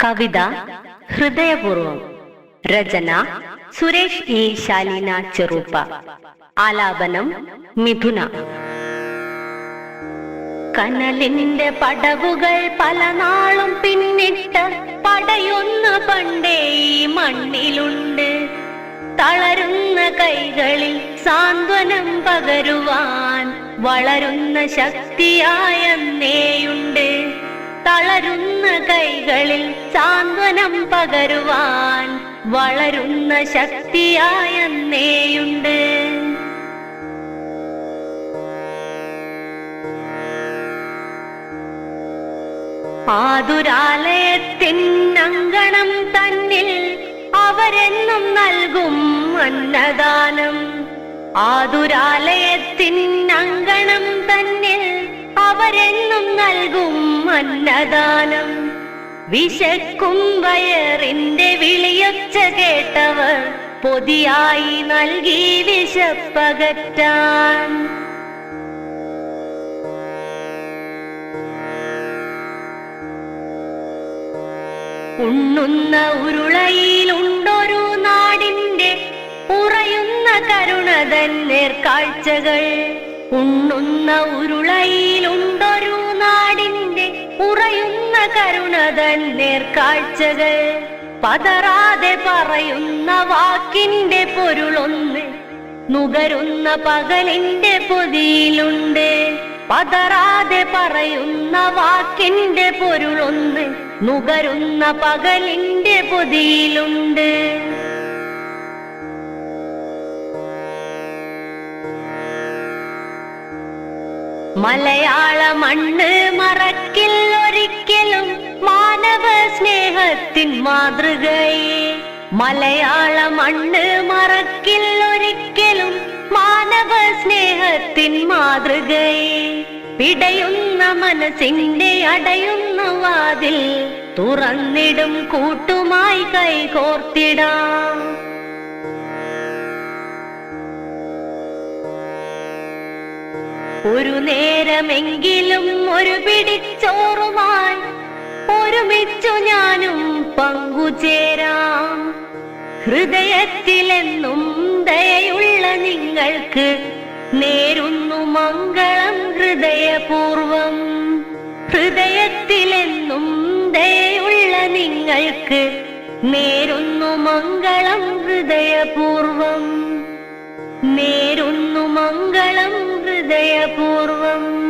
കവിത ഹൃദയപൂർവം. രചന Suresh E ശാലീന ചെറുപ്പ. ആലാപനം മിഥുന. കനലിന്റെ പടവുകൾ പല നാളും പിന്നിട്ട് പടയൊന്ന് പണ്ടേ ഈ മണ്ണിലുണ്ട്. തളരുന്ന കൈകളിൽ സാന്ത്വനം പകരുവാൻ വളരുന്ന ശക്തിയായെന്നേയുണ്ട്. തളരുന്ന കൈകളിൽ സാന്ത്വനം പകരുവാൻ വളരുന്ന ശക്തിയായെന്നേയുണ്ട്. ആതുരാലയത്തിൻ അങ്കണം തന്നിൽ അവരെന്നും നൽകും അന്നദാനം. ആതുരാലയത്തിൻ അങ്കണം തന്നിൽ അവരെന്നും നൽകും അന്നദാനം. വിശക്കും വയറിന്റെ വിളിയൊച്ച കേട്ടവർ പൊതിയായി നൽകി വിശപ്പകറ്റാൻ. ഉണ്ണുന്ന ഉരുളയിലുണ്ടൊരു നാടിന്റെ ഉറയുന്ന കരുണതൻ നേർക്കാഴ്ചകൾ. ഉണ്ണുന്ന ഉരുളയിലുണ്ടൊരു നാടിന്റെ ഉറയുന്ന കരുണതൻ നേർക്കാഴ്ചകൾ. പതറാതെ പറയുന്ന വാക്കിന്റെ പൊരുളൊന്ന് നുകരുന്ന പകലിന്റെ പൊതിയിലുണ്ട്. പതറാതെ പറയുന്ന വാക്കിന്റെ പൊരുളൊന്ന് നുകരുന്ന പകലിന്റെ പൊതിയിലുണ്ട്. മലയാള മണ്ണ് മറക്കിൽ ഒരിക്കലും മാനവ സ്നേഹത്തിൻ മാതൃകയെ. മലയാള മണ്ണ് മറക്കിൽ ഒരിക്കലും മാനവ സ്നേഹത്തിൻ മാതൃകയെ. പിടയുന്ന മനസ്സിന്റെ അടയുന്ന വാതിൽ തുറന്നിടും കൂട്ടുമായി കൈകോർത്തിടാം. ഒരു നേരമെങ്കിലും ഒരു പിടിച്ചോറുമായി ഒരുമിച്ചു ഞാനും പങ്കുചേരാം. ഹൃദയത്തിലെന്നും ദയയുള്ള നിങ്ങൾക്ക് നേരുന്നു മംഗളം ഹൃദയപൂർവം. ഹൃദയത്തിലെന്നും ദയയുള്ള നിങ്ങൾക്ക് നേരുന്നു മംഗളം ഹൃദയപൂർവം. നേരുന്നു മംഗളം ഹൃദയപൂർവം.